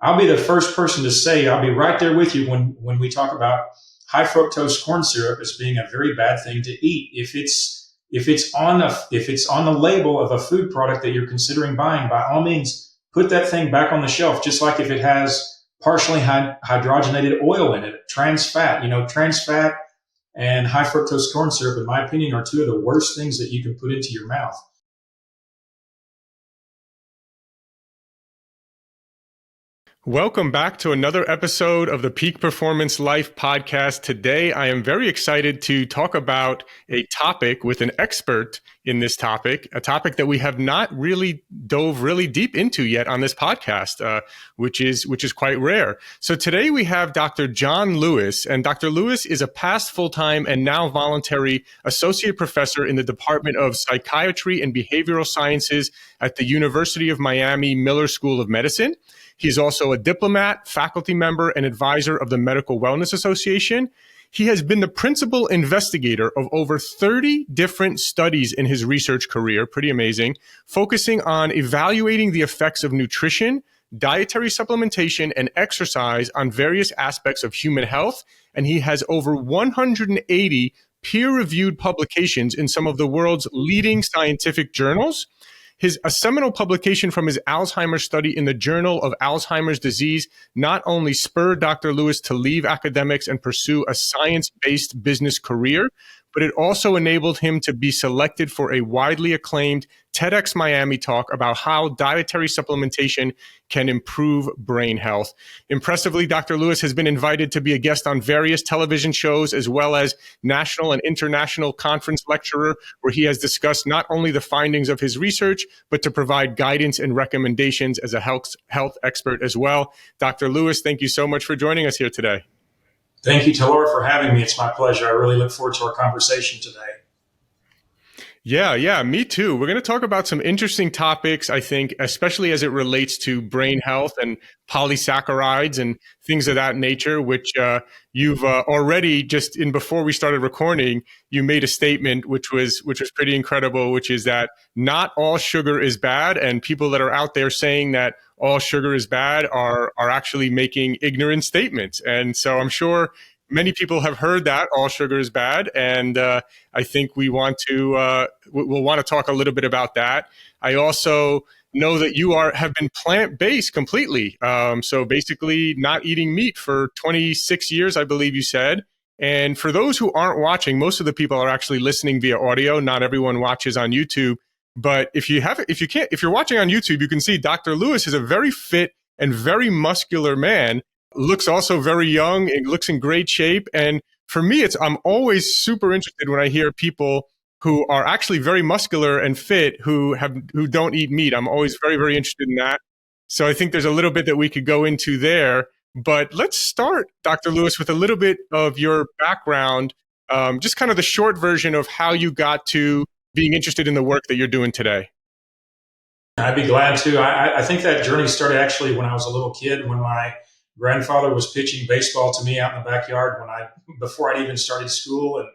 I'll be the first person to say, I'll be right there with you when we talk about high fructose corn syrup as being a very bad thing to eat. If it's on the label of a food product that you're considering buying, by all means, put that thing back on the shelf. Just like if it has partially hydrogenated oil in it, trans fat. Trans fat and high fructose corn syrup, in my opinion, are two of the worst things that you can put into your mouth. Welcome back to another episode of the Peak Performance Life podcast. Today, I am very excited to talk about a topic with an expert in this topic, a topic that we have not really dove really deep into yet on this podcast, which is quite rare. So today we have Dr. John Lewis, and Dr. Lewis is a past full-time and now voluntary associate professor in the Department of Psychiatry and Behavioral Sciences at the University of Miami Miller School of Medicine. He's also a diplomat, faculty member, and advisor of the Medical Wellness Association. He has been the principal investigator of over 30 different studies in his research career, pretty amazing, focusing on evaluating the effects of nutrition, dietary supplementation, and exercise on various aspects of human health. And he has over 180 peer-reviewed publications in some of the world's leading scientific journals. A seminal publication from his Alzheimer study in the Journal of Alzheimer's Disease not only spurred Dr. Lewis to leave academics and pursue a science-based business career, but it also enabled him to be selected for a widely acclaimed TEDx Miami talk about how dietary supplementation can improve brain health. Impressively, Dr. Lewis has been invited to be a guest on various television shows, as well as national and international conference lecturer, where he has discussed not only the findings of his research, but to provide guidance and recommendations as a health expert as well. Dr. Lewis, thank you so much for joining us here today. Thank you, Laura, for having me. It's my pleasure. I really look forward to our conversation today. Yeah, me too. We're going to talk about some interesting topics, I think, especially as it relates to brain health and polysaccharides and things of that nature, which you've already just before we started recording, you made a statement which was pretty incredible, which is that not all sugar is bad, and people that are out there saying that all sugar is bad are actually making ignorant statements. And so I'm sure many people have heard that all sugar is bad, and I think we'll want to talk a little bit about that. I also know that you have been plant-based completely, so basically not eating meat for 26 years, I believe you said. And for those who aren't watching, most of the people are actually listening via audio. Not everyone watches on YouTube, but if you're watching on YouTube, you can see Dr. Lewis is a very fit and very muscular man. Looks also very young and looks in great shape. And for me, I'm always super interested when I hear people who are actually very muscular and fit who don't eat meat. I'm always very, very interested in that. So I think there's a little bit that we could go into there. But let's start, Dr. Lewis, with a little bit of your background, just kind of the short version of how you got to being interested in the work that you're doing today. I'd be glad to. I think that journey started actually when I was a little kid, when my grandfather was pitching baseball to me out in the backyard before I'd even started school. And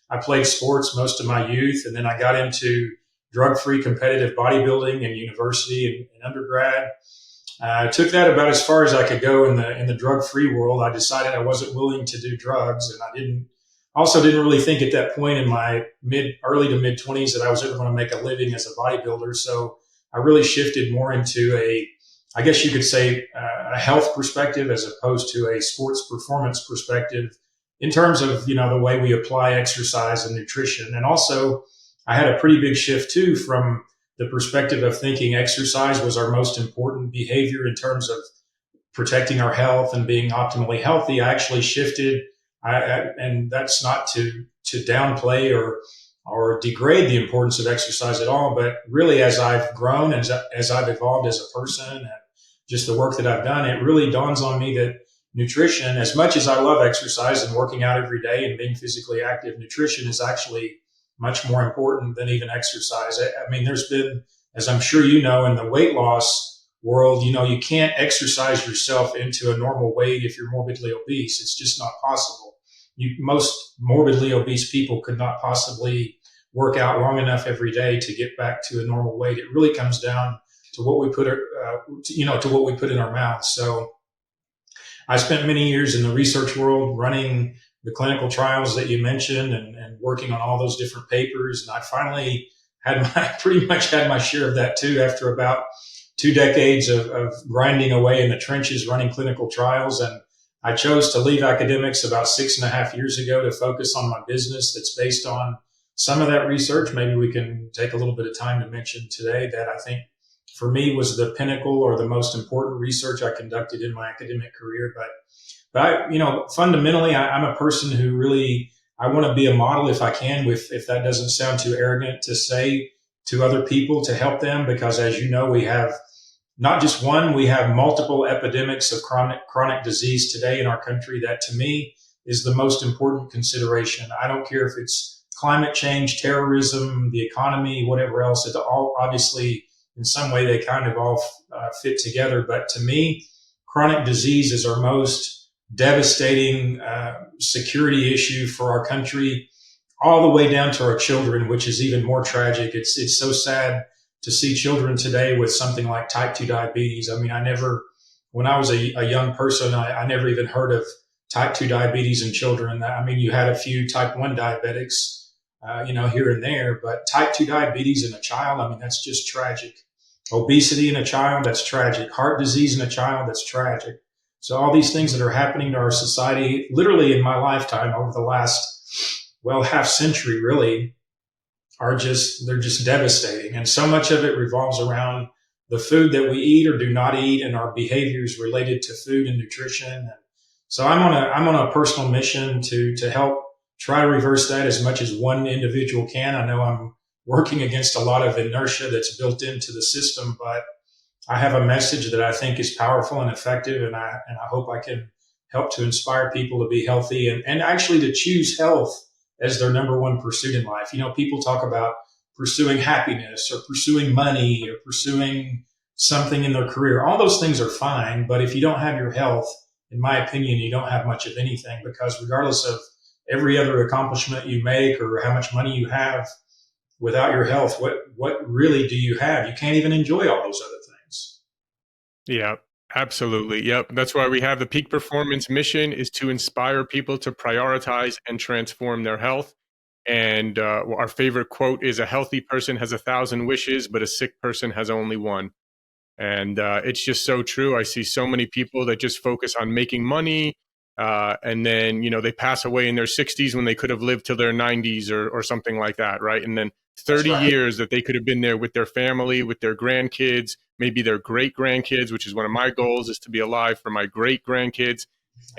I played sports most of my youth. And then I got into drug-free competitive bodybuilding in university and undergrad. I took that about as far as I could go in the drug-free world. I decided I wasn't willing to do drugs, and I didn't really think at that point in my early to mid 20s that I was ever going to make a living as a bodybuilder. So I really shifted more into I guess you could say a health perspective as opposed to a sports performance perspective in terms of, the way we apply exercise and nutrition. And also I had a pretty big shift too from the perspective of thinking exercise was our most important behavior in terms of protecting our health and being optimally healthy. I actually shifted, and that's not to downplay or degrade the importance of exercise at all, but really as I've grown, as I've evolved as a person and just the work that I've done, it really dawns on me that nutrition, as much as I love exercise and working out every day and being physically active, nutrition is actually much more important than even exercise. I mean, there's been, as I'm sure you know, in the weight loss world, you can't exercise yourself into a normal weight if you're morbidly obese. It's just not possible. Most morbidly obese people could not possibly work out long enough every day to get back to a normal weight. It really comes down to what we put, to what we put in our mouths. So I spent many years in the research world running the clinical trials that you mentioned and working on all those different papers. And I finally pretty much had my share of that too after about 2 decades of grinding away in the trenches running clinical trials. And I chose to leave academics about 6.5 years ago to focus on my business that's based on some of that research. Maybe we can take a little bit of time to mention today that I think for me was the pinnacle or the most important research I conducted in my academic career. But fundamentally, I'm a person who really, I want to be a model if I can, if that doesn't sound too arrogant to say, to other people to help them, because as you know, we have not just one, we have multiple epidemics of chronic disease today in our country that to me is the most important consideration. I don't care if it's climate change, terrorism, the economy, whatever else. It all obviously in some way they kind of all fit together. But to me, chronic disease is our most devastating security issue for our country, all the way down to our children, which is even more tragic. It's so sad to see children today with something like type 2 diabetes. I mean, when I was a young person, I never even heard of type 2 diabetes in children. I mean, you had a few type 1 diabetics, here and there, but type 2 diabetes in a child, I mean, that's just tragic. Obesity in a child, that's tragic. Heart disease in a child, that's tragic. So all these things that are happening to our society, literally in my lifetime over the last, half century really, they're just devastating. And so much of it revolves around the food that we eat or do not eat and our behaviors related to food and nutrition. And so I'm on a personal mission to help try to reverse that as much as one individual can. I know I'm working against a lot of inertia that's built into the system, but I have a message that I think is powerful and effective. And I hope I can help to inspire people to be healthy and actually to choose health as their number one pursuit in life. People talk about pursuing happiness or pursuing money or pursuing something in their career. All those things are fine. But if you don't have your health, in my opinion, you don't have much of anything, because regardless of every other accomplishment you make or how much money you have, without your health, what really do you have? You can't even enjoy all those other things. Yeah, absolutely. Yep. That's why we have the Peak Performance mission, is to inspire people to prioritize and transform their health. And our favorite quote is, a healthy person has 1,000 wishes, but a sick person has only one. And it's just so true. I see so many people that just focus on making money. And then, they pass away in their 60s when they could have lived till their 90s or something like that. Right. And then 30 years that they could have been there with their family, with their grandkids, maybe their great grandkids, which is one of my goals, is to be alive for my great grandkids.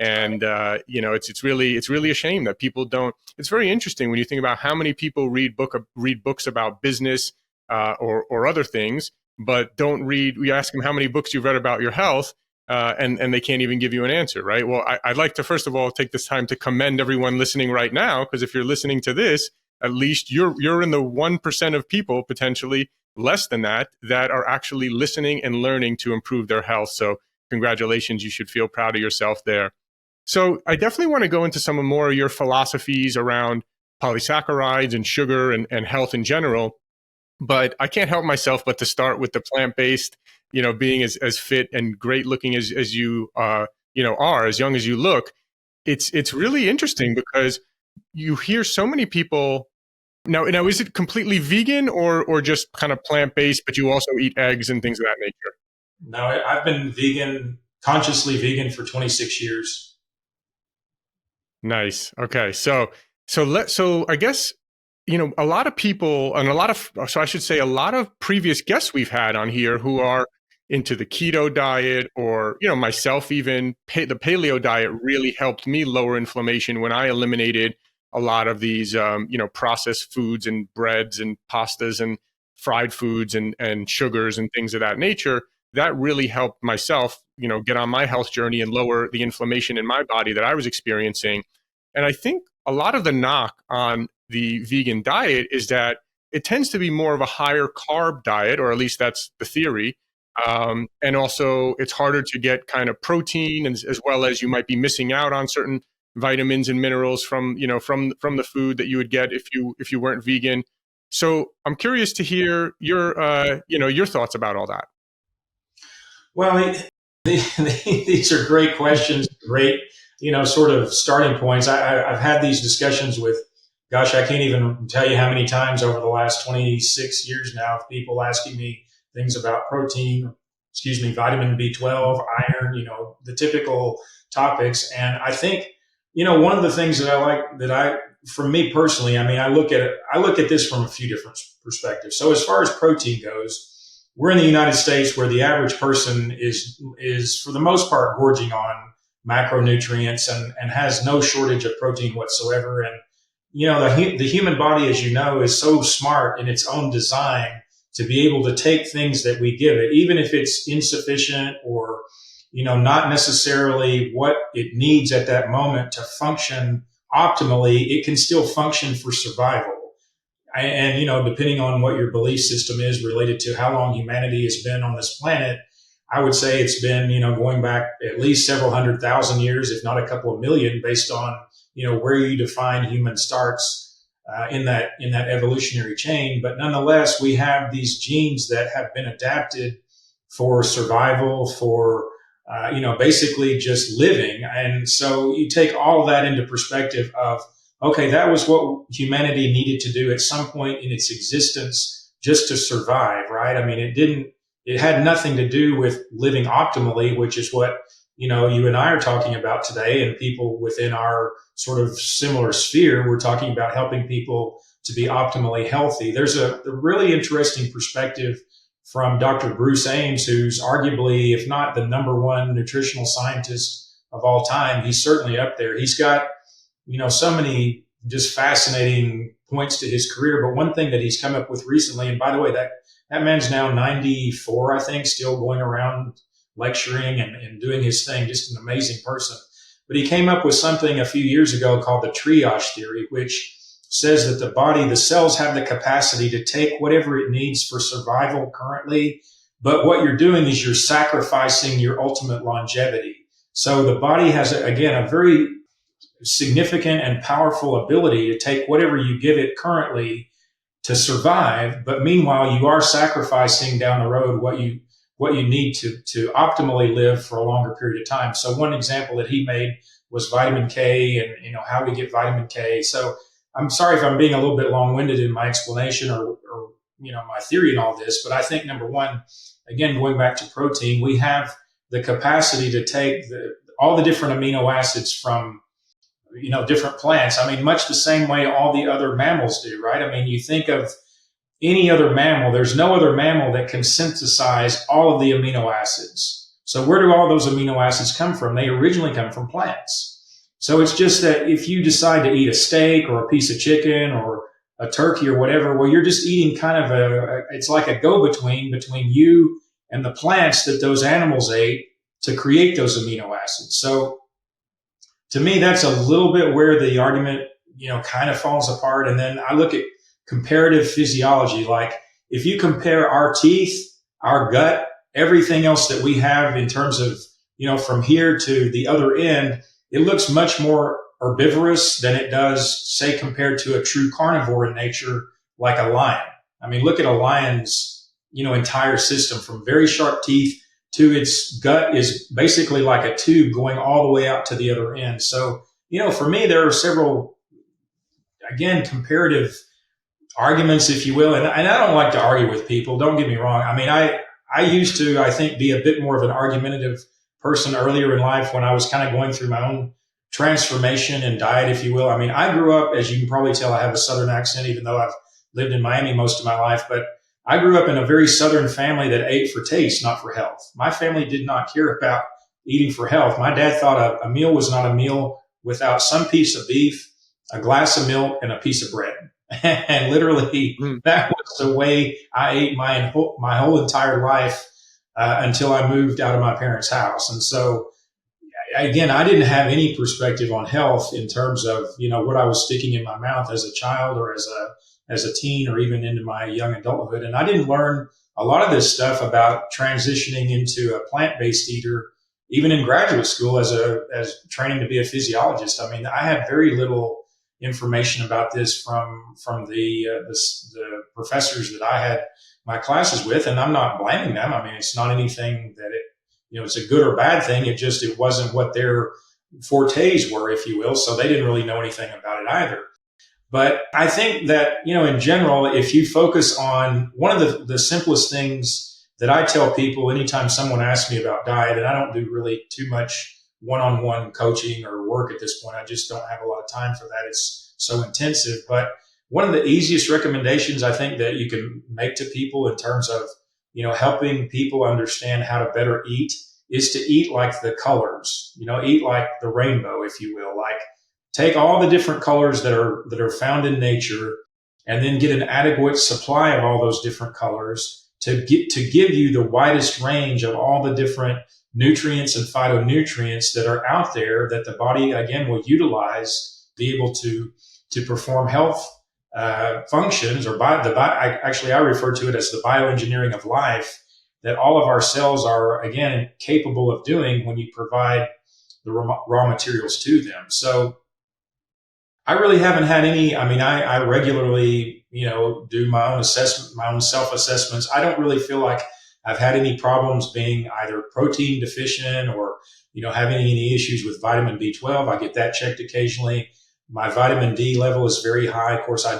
And, it's really a shame that people don't. It's very interesting when you think about how many people read books about business or other things, but don't read. We ask them how many books you've read about your health, and they can't even give you an answer, right? Well, I'd like to first of all take this time to commend everyone listening right now, because if you're listening to this, at least you're in the 1% of people, potentially less than that are actually listening and learning to improve their health. So congratulations, you should feel proud of yourself there. So I definitely want to go into some more of your philosophies around polysaccharides and sugar and health in general. But I can't help myself but to start with the plant-based, being as fit and great looking as you, are, as young as you look. It's really interesting because you hear so many people. Now, is it completely vegan or just kind of plant-based, but you also eat eggs and things of that nature? No, I've been consciously vegan for 26 years. Nice. Okay. So I guess, a lot of people and I should say a lot of previous guests we've had on here who are into the keto diet or, myself, even the paleo diet really helped me lower inflammation when I eliminated a lot of these, processed foods and breads and pastas and fried foods and sugars and things of that nature. That really helped myself, get on my health journey and lower the inflammation in my body that I was experiencing. And I think a lot of the knock on the vegan diet is that it tends to be more of a higher carb diet, or at least that's the theory. And also it's harder to get kind of protein, as well as you might be missing out on certain vitamins and minerals from the food that you would get if you weren't vegan. So I'm curious to hear your thoughts about all that. Well, These are great questions, great, sort of starting points. I've had these discussions with, gosh, I can't even tell you how many times over the last 26 years now of people asking me things about protein, vitamin B12, iron, the typical topics. And I think, one of the things that I like for me personally, I look at this from a few different perspectives. So as far as protein goes, we're in the United States where the average person is for the most part gorging on macronutrients and has no shortage of protein whatsoever. And the human body, as you know, is so smart in its own design to be able to take things that we give it, even if it's insufficient or not necessarily what it needs at that moment to function optimally. It can still function for survival. And, depending on what your belief system is related to how long humanity has been on this planet, I would say it's been, going back at least several 100,000 years, if not a couple of million, based on, where you define human starts in that evolutionary chain. But nonetheless, we have these genes that have been adapted for survival, for, basically just living. And so you take all that into perspective of, okay, that was what humanity needed to do at some point in its existence just to survive, right? It had nothing to do with living optimally, which is what, you and I are talking about today, and people within our sort of similar sphere, we're talking about helping people to be optimally healthy. There's a really interesting perspective from Dr. Bruce Ames, who's arguably, if not the number one nutritional scientist of all time, he's certainly up there. He's got so many just fascinating points to his career. But one thing that he's come up with recently, and by the way, that man's now 94, I think, still going around lecturing and doing his thing, just an amazing person. But he came up with something a few years ago called the triage theory, which says that the cells have the capacity to take whatever it needs for survival currently. But what you're doing is you're sacrificing your ultimate longevity. So the body has, again, a very significant and powerful ability to take whatever you give it currently to survive. But meanwhile, you are sacrificing down the road what you need to optimally live for a longer period of time. So one example that he made was vitamin K and, how we get vitamin K. So I'm sorry if I'm being a little bit long-winded in my explanation or my theory in all this, but I think number one, again, going back to protein, we have the capacity to take all the different amino acids from different plants. Much the same way all the other mammals do, right? You think of any other mammal, there's no other mammal that can synthesize all of the amino acids. So where do all those amino acids come from? They originally come from plants. So it's just that if you decide to eat a steak or a piece of chicken or a turkey or whatever, well, you're just eating kind of it's like a go-between between you and the plants that those animals ate to create those amino acids. So to me, that's a little bit where the argument, kind of falls apart. And then I look at comparative physiology. Like if you compare our teeth, our gut, everything else that we have in terms of, from here to the other end, it looks much more herbivorous than it does, say, compared to a true carnivore in nature, like a lion. Look at a lion's, entire system from very sharp teeth to its gut is basically like a tube going all the way out to the other end. So, for me, there are several, again, comparative arguments, if you will. And I don't like to argue with people. Don't get me wrong. I used to, I think, be a bit more of an argumentative person earlier in life when I was kind of going through my own transformation and diet, if you will. I grew up, as you can probably tell, I have a Southern accent, even though I've lived in Miami most of my life. But I grew up in a very Southern family that ate for taste, not for health. My family did not care about eating for health. My dad thought a meal was not a meal without some piece of beef, a glass of milk, and a piece of bread. And literally, that was the way I ate my whole entire life until I moved out of my parents' house. And so, again, I didn't have any perspective on health in terms of, what I was sticking in my mouth as a child or as a teen or even into my young adulthood. And I didn't learn a lot of this stuff about transitioning into a plant-based eater, even in graduate school as training to be a physiologist. I had very little information about this from the professors that I had my classes with, and I'm not blaming them. It's not anything that it's a good or bad thing. It wasn't what their fortes were, if you will. So they didn't really know anything about it either. But I think that, in general, if you focus on one of the simplest things that I tell people anytime someone asks me about diet, and I don't do really too much one-on-one coaching or work at this point. I just don't have a lot of time for that. It's so intensive. But one of the easiest recommendations I think that you can make to people in terms of, helping people understand how to better eat is to eat like the colors, eat like the rainbow, if you will. Like, take all the different colors that are found in nature and then get an adequate supply of all those different colors to give you the widest range of all the different nutrients and phytonutrients that are out there that the body, again, will utilize, be able to perform health functions, or I refer to it as the bioengineering of life, that all of our cells are, again, capable of doing when you provide the raw materials to them. So I really haven't had any. I regularly, do my own assessment, my own self-assessments. I don't really feel like I've had any problems being either protein deficient or, having any issues with vitamin B12. I get that checked occasionally. My vitamin D level is very high. Of course, I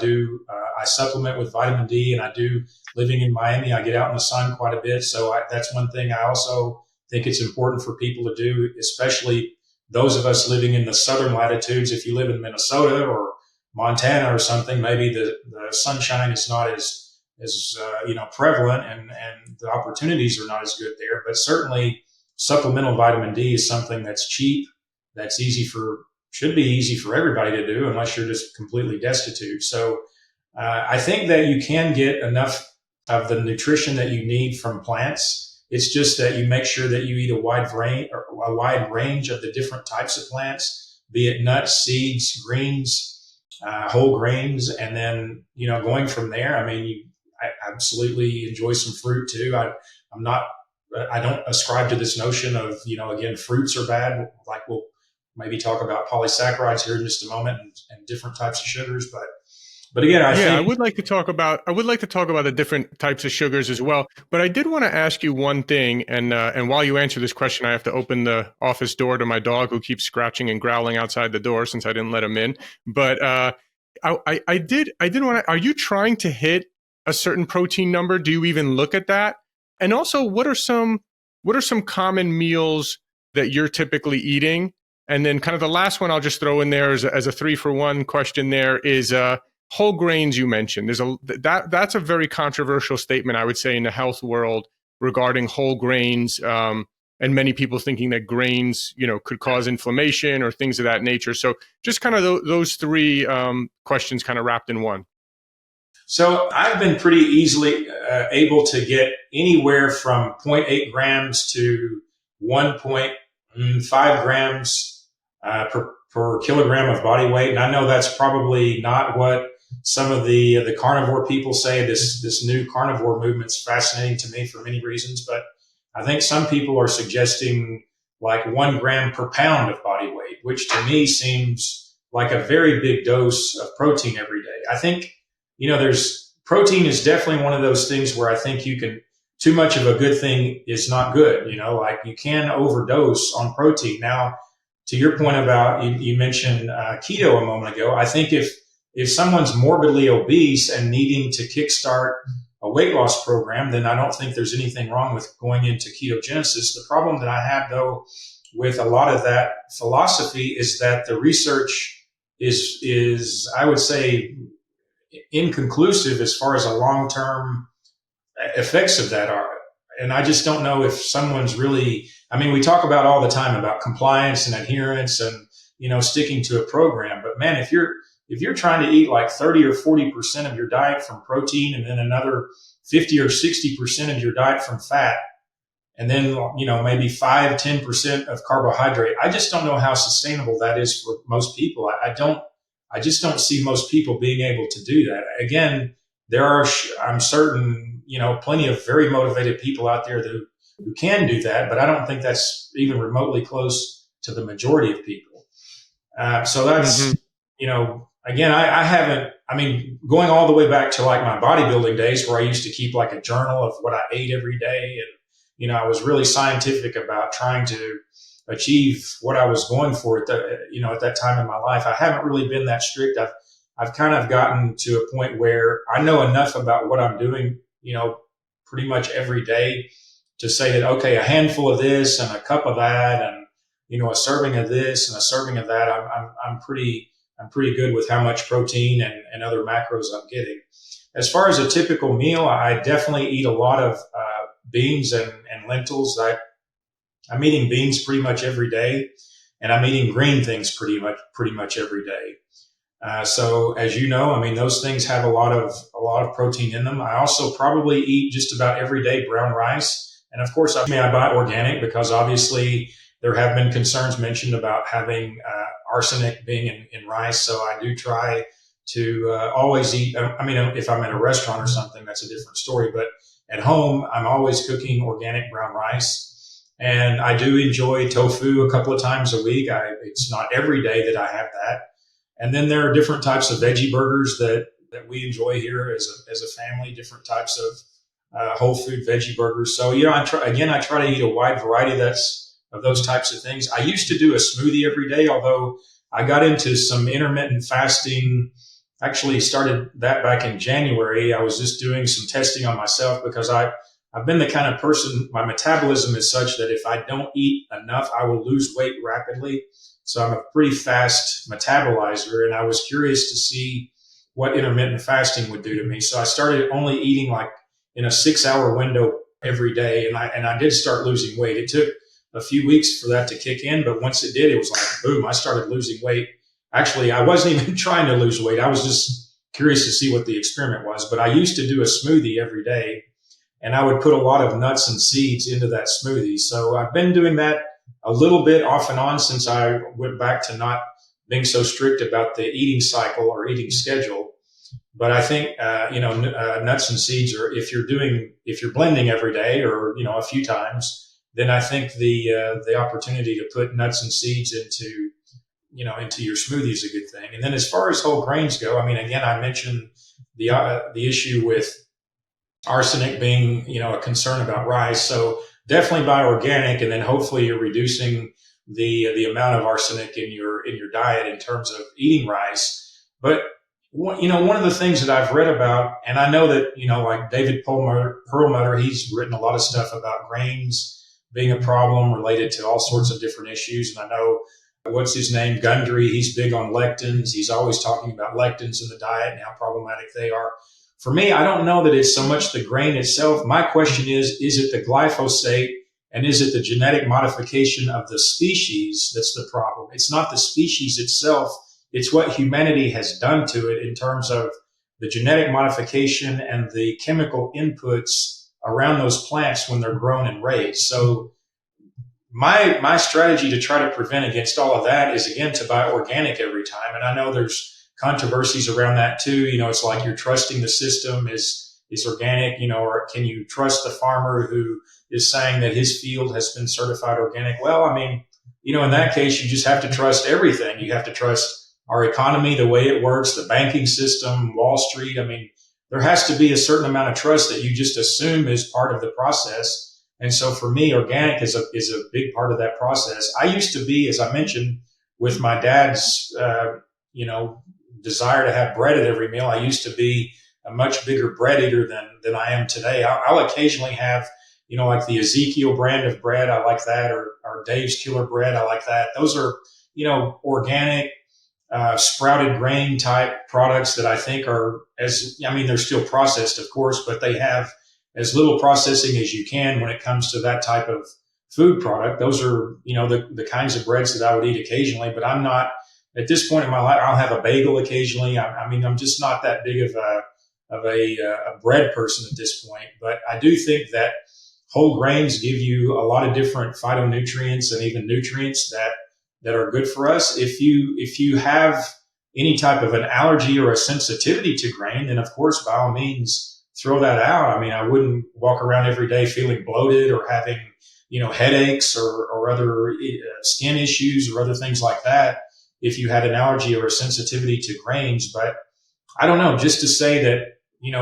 supplement with vitamin D, and living in Miami, I get out in the sun quite a bit. So that's one thing I also think it's important for people to do, especially those of us living in the southern latitudes. If you live in Minnesota or Montana or something, maybe the sunshine is not as prevalent, and the opportunities are not as good there. But certainly supplemental vitamin D is something that's cheap, that's should be easy for everybody to do, unless you're just completely destitute. So I think that you can get enough of the nutrition that you need from plants. It's just that you make sure that you eat a wide range of the different types of plants, be it nuts, seeds, greens, whole grains, and then going from there. I absolutely enjoy some fruit too. I don't ascribe to this notion of again, fruits are bad. Like, we'll maybe talk about polysaccharides here in just a moment, and different types of sugars, but again, I think I would like to talk about the different types of sugars as well. But I did want to ask you one thing, and while you answer this question, I have to open the office door to my dog, who keeps scratching and growling outside the door since I didn't let him in. But I did want to. Are you trying to hit a certain protein number? Do you even look at that? And also, what are some common meals that you're typically eating? And then, kind of the last one I'll just throw in there as a 3-for-1 question. There is whole grains you mentioned. That's a very controversial statement, I would say, in the health world regarding whole grains, and many people thinking that grains, could cause inflammation or things of that nature. So just kind of those three questions kind of wrapped in one. So I've been pretty easily able to get anywhere from 0.8 grams to 1.5 grams per kilogram of body weight. And I know that's probably not what some of the carnivore people say. This new carnivore movement's fascinating to me for many reasons, but I think some people are suggesting like 1 gram per pound of body weight, which to me seems like a very big dose of protein every day. I think, there's protein is definitely one of those things where I think too much of a good thing is not good. Like, you can overdose on protein. Now, to your point about, you mentioned keto a moment ago, I think if someone's morbidly obese and needing to kickstart a weight loss program, then I don't think there's anything wrong with going into ketogenesis. The problem that I have, though, with a lot of that philosophy is that the research is I would say, inconclusive as far as the long-term effects of that are. And I just don't know if someone's really, we talk about all the time about compliance and adherence and, sticking to a program. But man, if you're trying to eat like 30 or 40% of your diet from protein, and then another 50 or 60% of your diet from fat, and then, maybe 5-10% of carbohydrate, I just don't know how sustainable that is for most people. I just don't see most people being able to do that. Again, there are, I'm certain, plenty of very motivated people out there who can do that, but I don't think that's even remotely close to the majority of people. So that's, again, I haven't, going all the way back to like my bodybuilding days, where I used to keep like a journal of what I ate every day. I was really scientific about trying to achieve what I was going for at that time in my life. I haven't really been that strict. I've kind of gotten to a point where I know enough about what I'm doing, pretty much every day to say that, okay, a handful of this and a cup of that and, a serving of this and a serving of that. I'm pretty good with how much protein and other macros I'm getting. As far as a typical meal, I definitely eat a lot of beans and lentils. I'm eating beans pretty much every day, and I'm eating green things pretty much every day. So as you know, those things have a lot of protein in them. I also probably eat just about every day brown rice. And of course, I buy organic because obviously there have been concerns mentioned about having arsenic being in rice. So I do try to always eat. If I'm at a restaurant or something, that's a different story. But at home, I'm always cooking organic brown rice. And I do enjoy tofu a couple of times a week. It's not every day that I have that. And then there are different types of veggie burgers that we enjoy here as a family, different types of whole food veggie burgers. So, I try to eat a wide variety of those types of things. I used to do a smoothie every day, although I got into some intermittent fasting. Actually started that back in January. I was just doing some testing on myself because I've been the kind of person, my metabolism is such that if I don't eat enough, I will lose weight rapidly. So I'm a pretty fast metabolizer, and I was curious to see what intermittent fasting would do to me. So I started only eating like in a 6-hour window every day, and I did start losing weight. It took a few weeks for that to kick in, but once it did, it was like, boom, I started losing weight. Actually, I wasn't even trying to lose weight. I was just curious to see what the experiment was. But I used to do a smoothie every day, and I would put a lot of nuts and seeds into that smoothie. So I've been doing that a little bit off and on since I went back to not being so strict about the eating cycle or eating schedule. But I think, nuts and seeds are, if you're blending every day or, a few times, then I think the opportunity to put nuts and seeds into your smoothie is a good thing. And then as far as whole grains go, again, I mentioned the issue with arsenic being, a concern about rice. So definitely buy organic, and then hopefully you're reducing the amount of arsenic in your diet in terms of eating rice. But one of the things that I've read about, and I know that, like David Perlmutter, he's written a lot of stuff about grains being a problem related to all sorts of different issues. And I know, what's his name? Gundry, he's big on lectins. He's always talking about lectins in the diet and how problematic they are. For me, I don't know that it's so much the grain itself. My question is it the glyphosate, and is it the genetic modification of the species that's the problem? It's not the species itself. It's what humanity has done to it in terms of the genetic modification and the chemical inputs around those plants when they're grown and raised. So my strategy to try to prevent against all of that is, again, to buy organic every time. And I know there's controversies around that too. It's like you're trusting the system is organic, or can you trust the farmer who is saying that his field has been certified organic? Well, in that case, you just have to trust everything. You have to trust our economy, the way it works, the banking system, Wall Street. There has to be a certain amount of trust that you just assume is part of the process. And so for me, organic is a big part of that process. I used to be, as I mentioned, with my dad's, desire to have bread at every meal. I used to be a much bigger bread eater than I am today. I'll occasionally have, like the Ezekiel brand of bread. I like that, or Dave's Killer Bread. I like that. Those are, organic, sprouted grain type products that I think are they're still processed, of course, but they have as little processing as you can when it comes to that type of food product. Those are, the kinds of breads that I would eat occasionally, but I'm not, at this point in my life, I'll have a bagel occasionally. I'm just not that big of a bread person at this point, but I do think that whole grains give you a lot of different phytonutrients and even nutrients that are good for us. If you have any type of an allergy or a sensitivity to grain, then of course, by all means, throw that out. I wouldn't walk around every day feeling bloated or having, headaches or other skin issues or other things like that if you had an allergy or a sensitivity to grains. But I don't know, just to say that,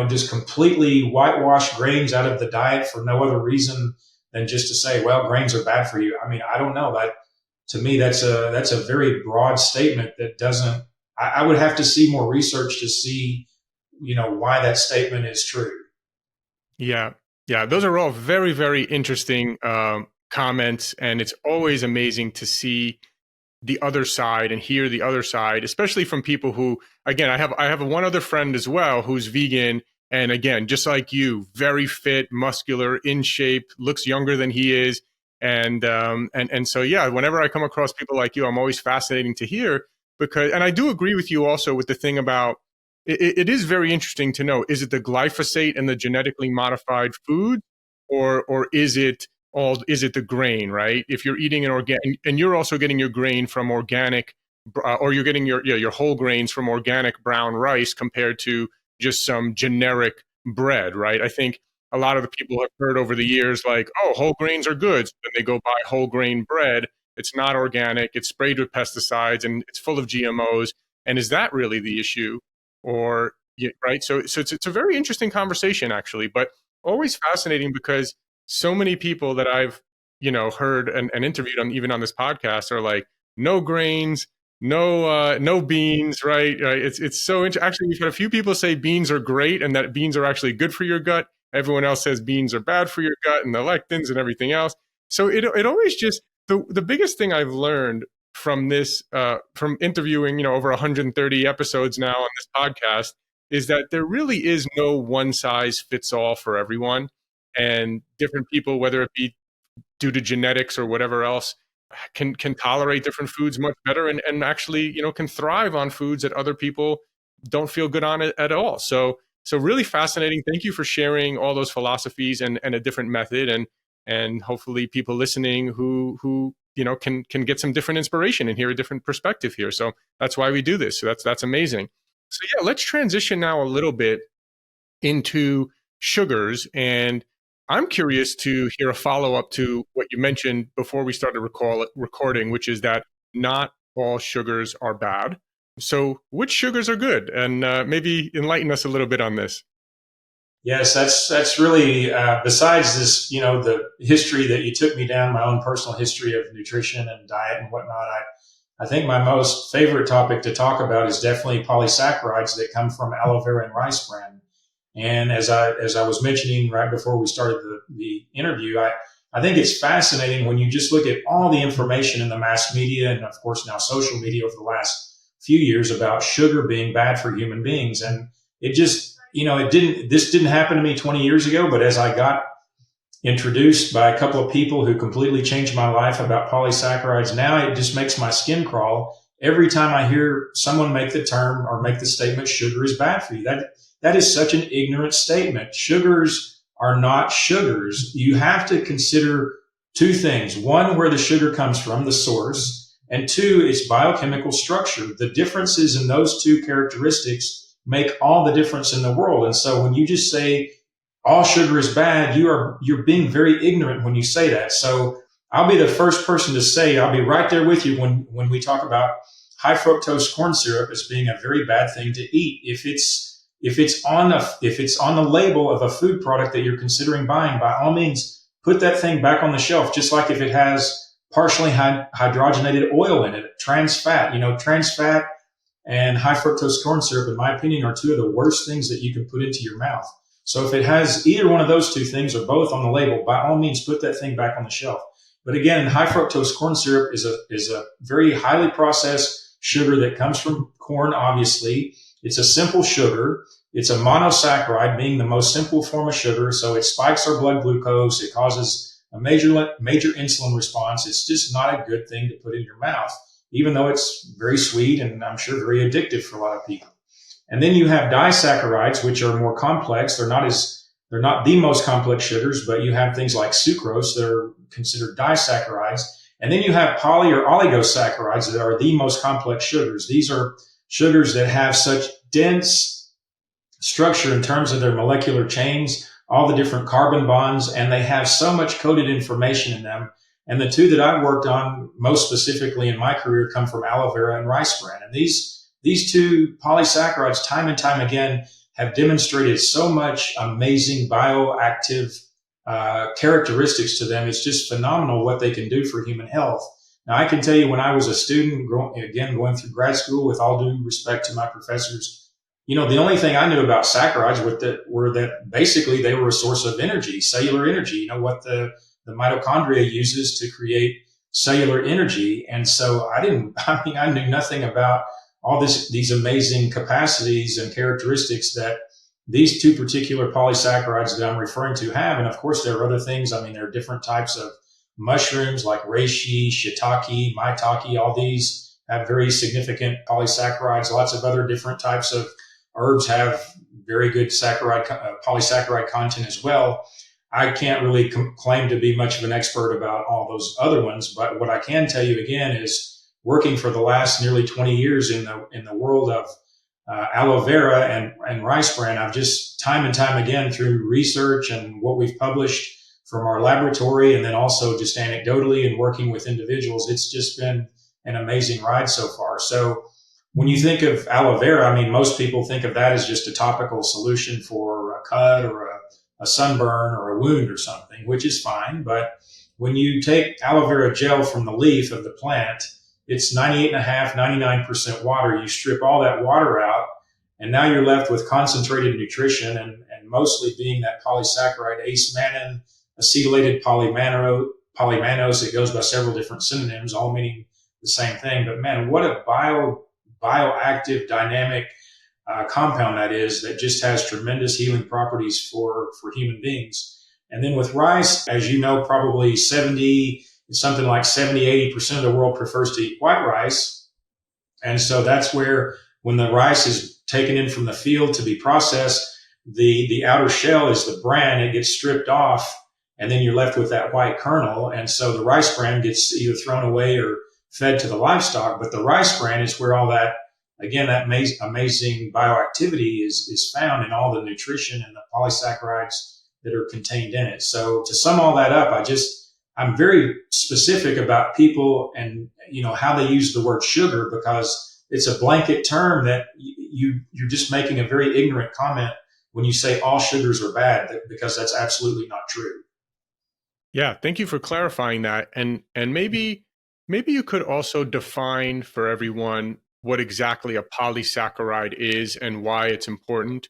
just completely whitewash grains out of the diet for no other reason than just to say, well, grains are bad for you. I mean, I don't know. That to me, that's a very broad statement that doesn't. I would have to see more research to see, why that statement is true. Yeah. Yeah. Those are all very, very interesting comments. And it's always amazing to see the other side and hear the other side, especially from people who, again, I have one other friend as well who's vegan. And again, just like you, very fit, muscular, in shape, looks younger than he is. And so, yeah, whenever I come across people like you, I'm always fascinating to hear because, and I do agree with you also with the thing about, it is very interesting to know, is it the glyphosate and the genetically modified food, or is it the grain, right? If you're eating an organic, and you're also getting your grain from organic, or you're getting your whole grains from organic brown rice compared to just some generic bread, right? I think a lot of the people have heard over the years, like, oh, whole grains are good. So then they go buy whole grain bread. It's not organic. It's sprayed with pesticides and it's full of GMOs. And is that really the issue? Or, right? So it's a very interesting conversation, actually, but always fascinating because so many people that I've, heard and interviewed on, even on this podcast, are like, no grains, no beans, right? It's so interesting. Actually, we've had a few people say beans are great and that beans are actually good for your gut. Everyone else says beans are bad for your gut and the lectins and everything else. So it always just, the biggest thing I've learned from this, from interviewing, over 130 episodes now on this podcast, is that there really is no one size fits all for everyone. And different people, whether it be due to genetics or whatever else, can tolerate different foods much better and actually, can thrive on foods that other people don't feel good on it at all. So really fascinating. Thank you for sharing all those philosophies and a different method, and hopefully people listening who can get some different inspiration and hear a different perspective here. So that's why we do this. So that's amazing. So yeah, let's transition now a little bit into sugars. And I'm curious to hear a follow-up to what you mentioned before we started recording, which is that not all sugars are bad. So which sugars are good? And maybe enlighten us a little bit on this. Yes, that's really besides this, the history that you took me down, my own personal history of nutrition and diet and whatnot. I think my most favorite topic to talk about is definitely polysaccharides that come from aloe vera and rice bran. And as I was mentioning right before we started the interview, I think it's fascinating when you just look at all the information in the mass media and of course now social media over the last few years about sugar being bad for human beings. And it just, this didn't happen to me 20 years ago, but as I got introduced by a couple of people who completely changed my life about polysaccharides, now it just makes my skin crawl every time I hear someone make the term or make the statement, sugar is bad for you. That is such an ignorant statement. Sugars are not sugars. You have to consider two things. One, where the sugar comes from, the source, and two, its biochemical structure. The differences in those two characteristics make all the difference in the world. And so when you just say all sugar is bad, you're being very ignorant when you say that. So I'll be the first person to say, I'll be right there with you when we talk about high fructose corn syrup as being a very bad thing to eat. If it's on the label of a food product that you're considering buying, by all means, put that thing back on the shelf. Just like if it has partially hydrogenated oil in it, trans fat. Trans fat and high fructose corn syrup, in my opinion, are two of the worst things that you can put into your mouth. So if it has either one of those two things or both on the label, by all means, put that thing back on the shelf. But again, high fructose corn syrup is a very highly processed sugar that comes from corn, obviously. It's a simple sugar. It's a monosaccharide, being the most simple form of sugar. So it spikes our blood glucose. It causes a major insulin response. It's just not a good thing to put in your mouth, even though it's very sweet and I'm sure very addictive for a lot of people. And then you have disaccharides, which are more complex. They're not the most complex sugars, but you have things like sucrose that are considered disaccharides. And then you have poly or oligosaccharides that are the most complex sugars. These are sugars that have such dense structure in terms of their molecular chains, all the different carbon bonds, and they have so much coded information in them. And the two that I've worked on most specifically in my career come from aloe vera and rice bran. And these two polysaccharides, time and time again, have demonstrated so much amazing bioactive characteristics to them. It's just phenomenal what they can do for human health. Now, I can tell you when I was a student, going through grad school, with all due respect to my professors, the only thing I knew about saccharides were that basically they were a source of energy, cellular energy, what the mitochondria uses to create cellular energy. And so I knew nothing about all these amazing capacities and characteristics that these two particular polysaccharides that I'm referring to have. And of course, there are other things. There are different types of mushrooms like reishi, shiitake, maitake. All these have very significant polysaccharides. Lots of other different types of herbs have very good polysaccharide content as well. I can't really claim to be much of an expert about all those other ones, but what I can tell you again is working for the last nearly 20 years in the world of aloe vera and rice bran, I've just time and time again through research and what we've published from our laboratory, and then also just anecdotally and working with individuals, it's just been an amazing ride so far. So when you think of aloe vera, most people think of that as just a topical solution for a cut or a sunburn or a wound or something, which is fine. But when you take aloe vera gel from the leaf of the plant, it's 98.5, 99% water. You strip all that water out, and now you're left with concentrated nutrition, and mostly being that polysaccharide ace-mannan, acetylated polymannose. It goes by several different synonyms, all meaning the same thing. But man, what a bioactive, dynamic compound that is, that just has tremendous healing properties for human beings. And then with rice, as you know, probably 70, 80% of the world prefers to eat white rice. And so that's where when the rice is taken in from the field to be processed, the outer shell is the bran. It gets stripped off, and then you're left with that white kernel. And so the rice bran gets either thrown away or fed to the livestock. But the rice bran is where all that, again, that amazing bioactivity is found in all the nutrition and the polysaccharides that are contained in it. So to sum all that up, I'm very specific about people and, how they use the word sugar, because it's a blanket term that you're just making a very ignorant comment when you say all sugars are bad, because that's absolutely not true. Yeah, thank you for clarifying that. And maybe you could also define for everyone what exactly a polysaccharide is and why it's important.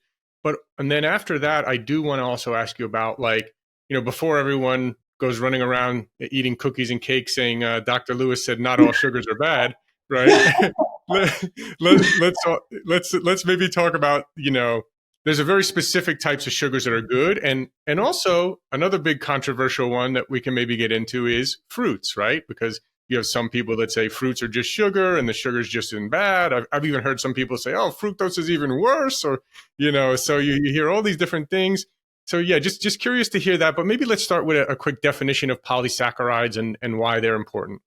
And then after that, I do want to also ask you about, before everyone goes running around eating cookies and cakes saying, Dr. Lewis said not all sugars are bad, right? let's maybe talk about, there's a very specific types of sugars that are good. And also another big controversial one that we can maybe get into is fruits, right? Because you have some people that say fruits are just sugar and the sugar's just in bad. I've even heard some people say, oh, fructose is even worse, or, so you hear all these different things. So yeah, just curious to hear that, but maybe let's start with a quick definition of polysaccharides and why they're important.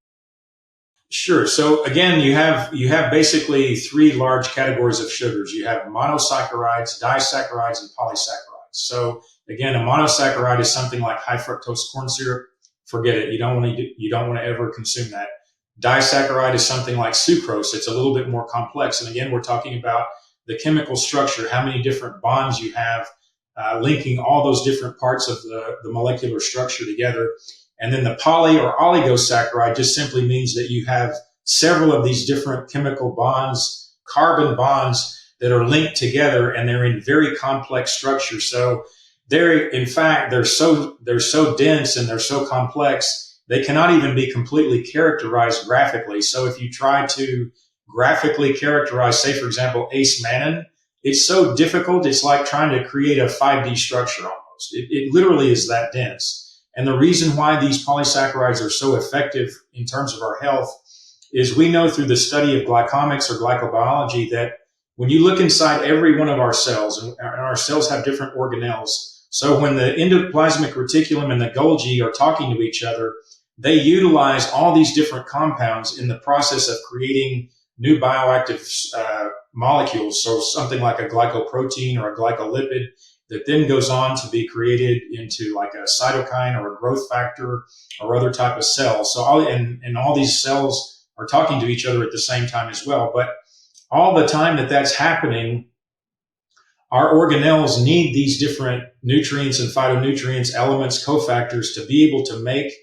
Sure. So again, you have basically three large categories of sugars. You have monosaccharides, disaccharides, and polysaccharides. So again, a monosaccharide is something like high fructose corn syrup. Forget it. You don't want to ever consume that. Disaccharide is something like sucrose. It's a little bit more complex. And again, we're talking about the chemical structure, how many different bonds you have linking all those different parts of the molecular structure together. And then the poly or oligosaccharide just simply means that you have several of these different chemical bonds, carbon bonds that are linked together, and they're in very complex structures. So they're so dense and they're so complex, they cannot even be completely characterized graphically. So if you try to graphically characterize, say, for example, ace-mannan, it's so difficult. It's like trying to create a 5D structure almost. It literally is that dense. And the reason why these polysaccharides are so effective in terms of our health is we know through the study of glycomics or glycobiology that when you look inside every one of our cells, and our cells have different organelles, so when the endoplasmic reticulum and the Golgi are talking to each other, they utilize all these different compounds in the process of creating new bioactive molecules. So something like a glycoprotein or a glycolipid that then goes on to be created into like a cytokine or a growth factor or other type of cells. So all these cells are talking to each other at the same time as well. But all the time that's happening, our organelles need these different nutrients and phytonutrients, elements, cofactors to be able to make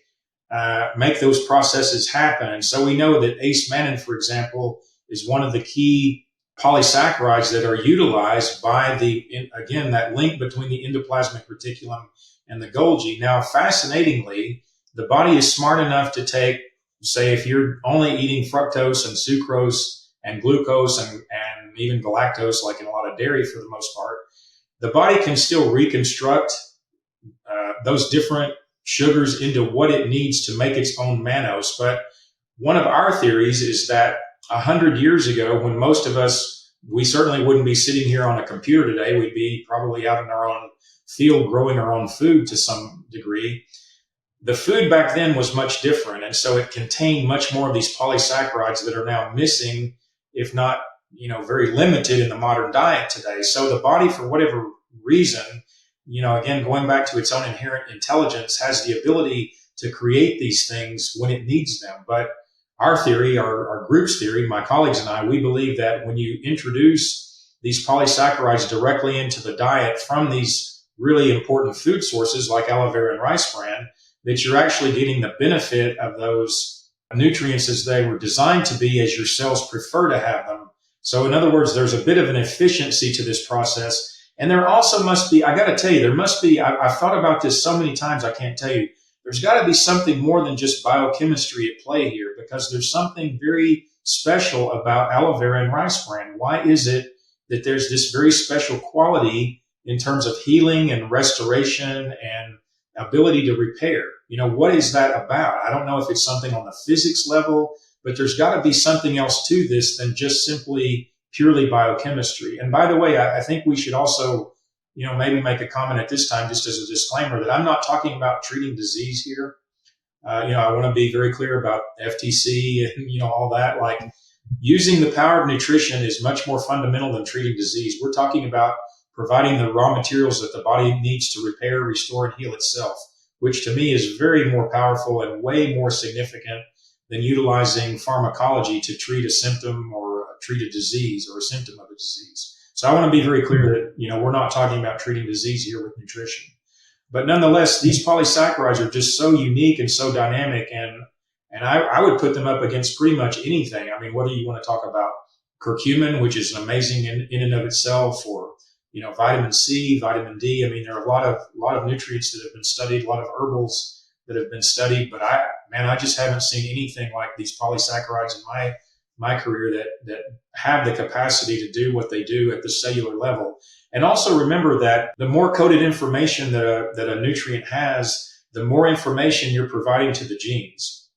those processes happen. And so we know that ace-mannan, for example, is one of the key polysaccharides that are utilized by again, that link between the endoplasmic reticulum and the Golgi. Now, fascinatingly, the body is smart enough to take, say, if you're only eating fructose and sucrose and glucose and even galactose, like in a lot of dairy for the most part, the body can still reconstruct those different sugars into what it needs to make its own mannose. But one of our theories is that 100 years ago, when most of us, we certainly wouldn't be sitting here on a computer today. We'd be probably out in our own field growing our own food to some degree. The food back then was much different. And so it contained much more of these polysaccharides that are now missing, if not, very limited in the modern diet today. So the body, for whatever reason, again, going back to its own inherent intelligence, has the ability to create these things when it needs them. But our theory, our group's theory, my colleagues and I, we believe that when you introduce these polysaccharides directly into the diet from these really important food sources like aloe vera and rice bran, that you're actually getting the benefit of those nutrients as they were designed to be, as your cells prefer to have them. So in other words, there's a bit of an efficiency to this process. And there also must be, I got to tell you, I've thought about this so many times, I can't tell you, there's got to be something more than just biochemistry at play here, because there's something very special about aloe vera and rice bran. Why is it that there's this very special quality in terms of healing and restoration and ability to repair? What is that about? I don't know if it's something on the physics level, but there's got to be something else to this than just simply purely biochemistry. And by the way, I think we should also, maybe make a comment at this time, just as a disclaimer, that I'm not talking about treating disease here. I want to be very clear about FTC and, all that. Like, using the power of nutrition is much more fundamental than treating disease. We're talking about providing the raw materials that the body needs to repair, restore, and heal itself, which to me is very more powerful and way more significant than utilizing pharmacology to treat a symptom or treat a disease or a symptom of a disease. So I want to be very clear that, we're not talking about treating disease here with nutrition. But nonetheless, these polysaccharides are just so unique and so dynamic, and I would put them up against pretty much anything. I mean, whether you want to talk about curcumin, which is an amazing in and of itself, or vitamin C, vitamin D. I mean, there are a lot of nutrients that have been studied, a lot of herbals that have been studied, but I just haven't seen anything like these polysaccharides in my career that have the capacity to do what they do at the cellular level. And also remember that the more coded information that a nutrient has, the more information you're providing to the genes.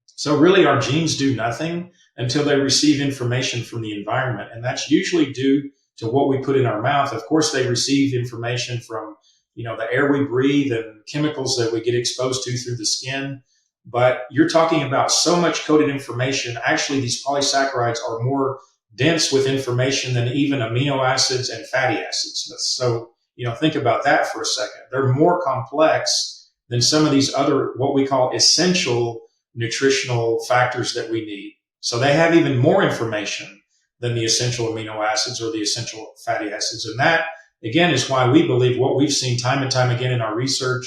So really, our genes do nothing until they receive information from the environment. And that's usually due to what we put in our mouth. Of course, they receive information from, the air we breathe and chemicals that we get exposed to through the skin. But you're talking about so much coded information. Actually, these polysaccharides are more dense with information than even amino acids and fatty acids. So, think about that for a second. They're more complex than some of these other, what we call essential nutritional factors that we need. So they have even more information than the essential amino acids or the essential fatty acids. And that, again, is why we believe what we've seen time and time again in our research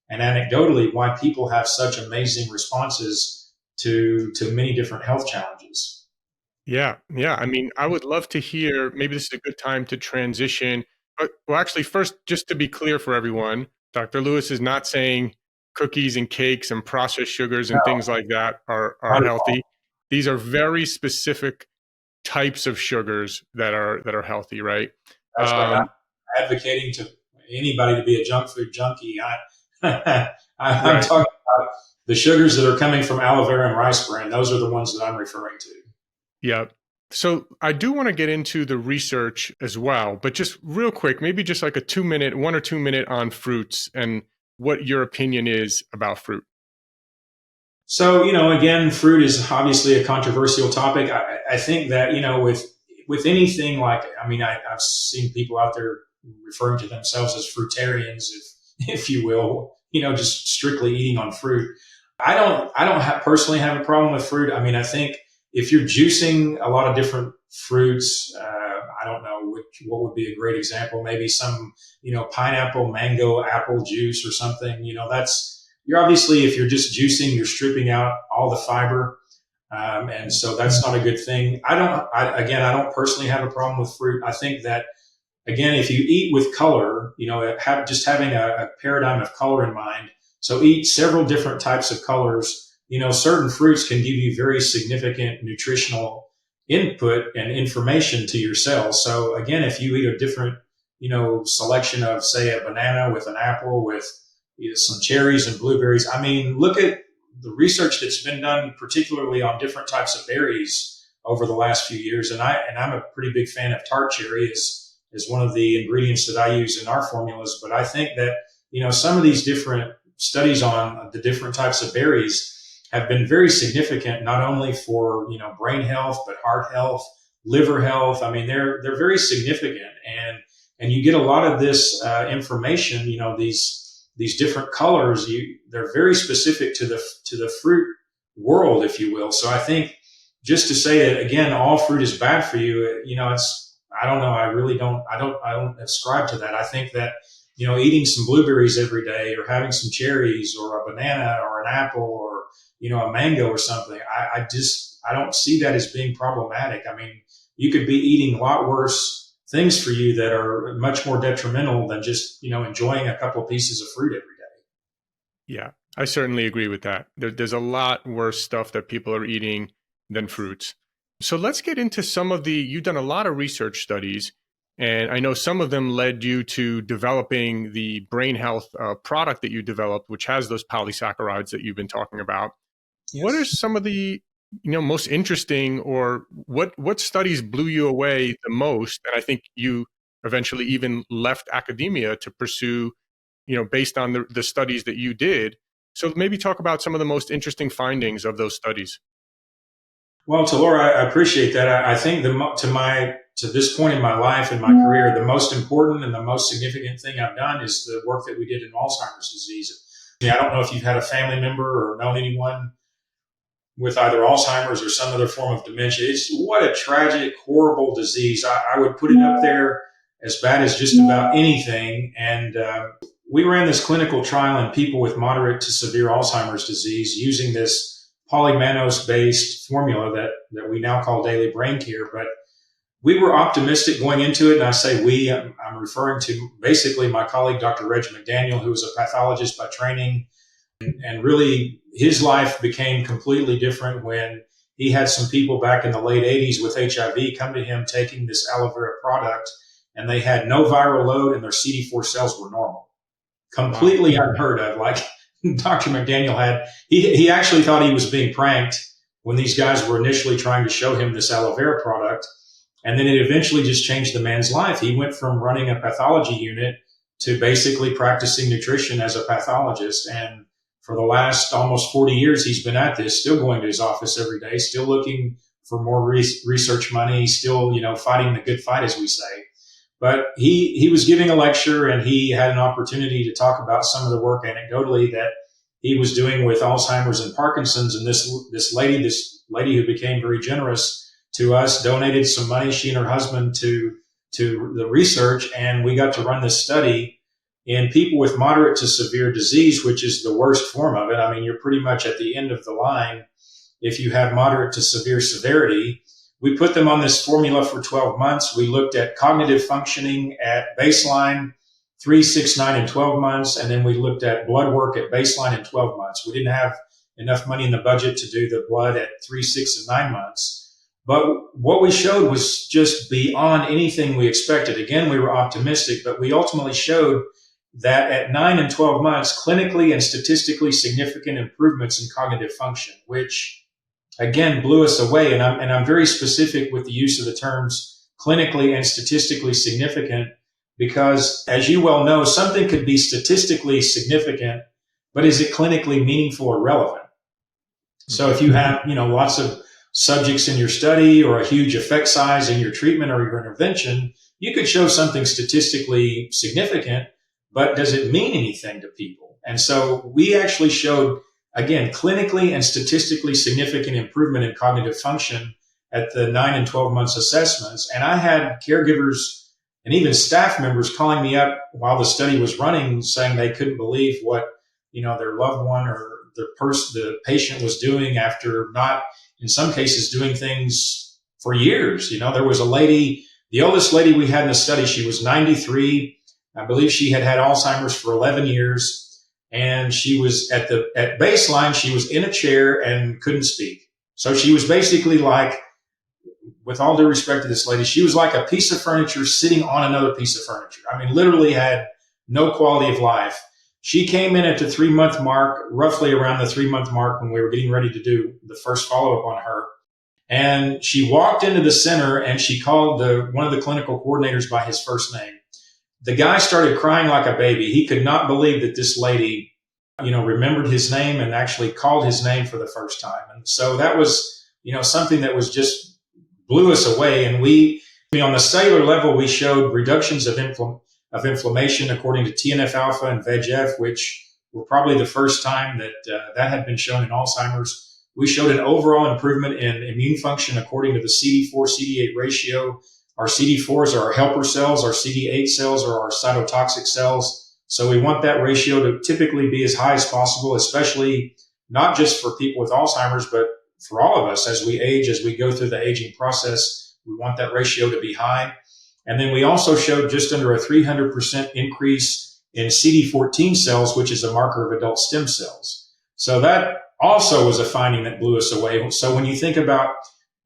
and anecdotally, why people have such amazing responses to many different health challenges. Yeah. I mean, I would love to hear, maybe this is a good time to transition. But, well, actually, first, just to be clear for everyone, Dr. Lewis is not saying cookies and cakes and processed sugars and things like that are healthy. These are very specific types of sugars that are healthy, right? That's right. I'm advocating to anybody to be a junk food junkie. I'm Right. talking about the sugars that are coming from aloe vera and rice bran. Those are the ones that I'm referring to. Yeah. So I do want to get into the research as well, but just real quick, maybe just like a 1 or 2 minute on fruits and what your opinion is about fruit. So, again, fruit is obviously a controversial topic. I think that, with anything like, I've seen people out there referring to themselves as fruitarians, if you will, just strictly eating on fruit. I don't personally have a problem with fruit. I think if you're juicing a lot of different fruits, I don't know what would be a great example. Maybe some, pineapple, mango, apple juice or something. You're obviously, if you're just juicing, you're stripping out all the fiber. And so that's not a good thing. I don't personally have a problem with fruit. I think that, again, if you eat with color, just having a paradigm of color in mind. So eat several different types of colors. Certain fruits can give you very significant nutritional input and information to your cells. So again, if you eat a different, selection of, say, a banana with an apple with some cherries and blueberries. I mean, look at the research that's been done, particularly on different types of berries over the last few years. And I'm a pretty big fan of tart cherry as one of the ingredients that I use in our formulas. But I think that, some of these different studies on the different types of berries have been very significant, not only for, brain health, but heart health, liver health. I mean, they're very significant. And you get a lot of this information, these different colors, they're very specific to the fruit world, if you will. So I think just to say that, again, all fruit is bad for you, I don't know. I don't ascribe to that. I think that, eating some blueberries every day or having some cherries or a banana or an apple or, a mango or something, I don't see that as being problematic. I mean, you could be eating a lot worse things for you that are much more detrimental than just, enjoying a couple of pieces of fruit every day. Yeah, I certainly agree with that. There's a lot worse stuff that people are eating than fruits. So let's get into you've done a lot of research studies, and I know some of them led you to developing the brain health product that you developed, which has those polysaccharides that you've been talking about. Yes. What are some of the most interesting, or what studies blew you away the most? And I think you eventually even left academia to pursue, based on the studies that you did. So maybe talk about some of the most interesting findings of those studies. Well, to Laura, I appreciate that. I think to this point in my life and my career, the most important and the most significant thing I've done is the work that we did in Alzheimer's disease. I don't know if you've had a family member or known anyone with either Alzheimer's or some other form of dementia. What a tragic, horrible disease. I would put it up there as bad as just about anything. And we ran this clinical trial in people with moderate to severe Alzheimer's disease using this polymannose-based formula that we now call daily brain care. But we were optimistic going into it. And I say we, I'm referring to basically my colleague, Dr. Reg McDaniel, who was a pathologist by training. And really, his life became completely different when he had some people back in the late 80s with HIV come to him taking this aloe vera product, and they had no viral load and their CD4 cells were normal. Completely unheard of. Like Dr. McDaniel he actually thought he was being pranked when these guys were initially trying to show him this aloe vera product. And then it eventually just changed the man's life. He went from running a pathology unit to basically practicing nutrition as a pathologist. And for the last almost 40 years, he's been at this, still going to his office every day, still looking for more research money, still, fighting the good fight, as we say. But he was giving a lecture, and he had an opportunity to talk about some of the work anecdotally that he was doing with Alzheimer's and Parkinson's. And this lady who became very generous to us, donated some money, she and her husband, to the research. And we got to run this study in people with moderate to severe disease, which is the worst form of it. I mean, you're pretty much at the end of the line if you have moderate to severe severity. We put them on this formula for 12 months. We looked at cognitive functioning at baseline, 3, 6, 9, and 12 months. And then we looked at blood work at baseline and 12 months. We didn't have enough money in the budget to do the blood at 3, 6, and 9 months. But what we showed was just beyond anything we expected. Again, we were optimistic, but we ultimately showed that at 9 and 12 months, clinically and statistically significant improvements in cognitive function, which again blew us away. And I'm very specific with the use of the terms clinically and statistically significant, because as you well know, something could be statistically significant, but is it clinically meaningful or relevant? So if you have, lots of subjects in your study or a huge effect size in your treatment or your intervention, you could show something statistically significant, but does it mean anything to people? And so we actually showed, again, clinically and statistically significant improvement in cognitive function at the 9 and 12 months assessments. And I had caregivers and even staff members calling me up while the study was running, saying they couldn't believe what, their loved one or the patient was doing after not, in some cases, doing things for years. There was a lady, the oldest lady we had in the study, she was 93. I believe she had had Alzheimer's for 11 years. And she was at baseline, she was in a chair and couldn't speak. So she was basically like, with all due respect to this lady, she was like a piece of furniture sitting on another piece of furniture. I mean, literally had no quality of life. She came in at the 3-month mark, roughly around the 3-month mark when we were getting ready to do the first follow-up on her. And she walked into the center and she called one of the clinical coordinators by his first name. The guy started crying like a baby. He could not believe that this lady, remembered his name and actually called his name for the first time. And so that was, something that was just blew us away. And on the cellular level, we showed reductions of inflammation according to TNF alpha and VEGF, which were probably the first time that that had been shown in Alzheimer's. We showed an overall improvement in immune function according to the CD4-CD8 ratio. Our CD4s are our helper cells. Our CD8 cells are our cytotoxic cells. So we want that ratio to typically be as high as possible, especially not just for people with Alzheimer's, but for all of us as we age, as we go through the aging process. We want that ratio to be high. And then we also showed just under a 300% increase in CD14 cells, which is a marker of adult stem cells. So that also was a finding that blew us away. So when you think about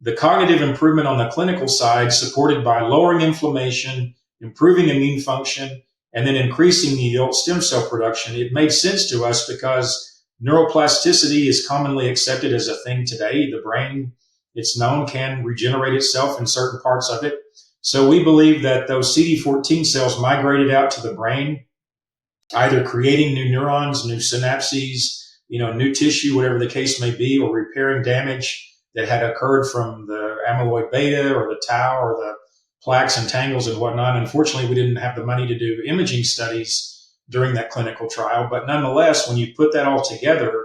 the cognitive improvement on the clinical side, supported by lowering inflammation, improving immune function, and then increasing the adult stem cell production, it made sense to us because neuroplasticity is commonly accepted as a thing today. The brain, it's known, can regenerate itself in certain parts of it. So we believe that those CD14 cells migrated out to the brain, either creating new neurons, new synapses, new tissue, whatever the case may be, or repairing damage that had occurred from the amyloid beta or the tau or the plaques and tangles and whatnot. Unfortunately, we didn't have the money to do imaging studies during that clinical trial. But nonetheless, when you put that all together,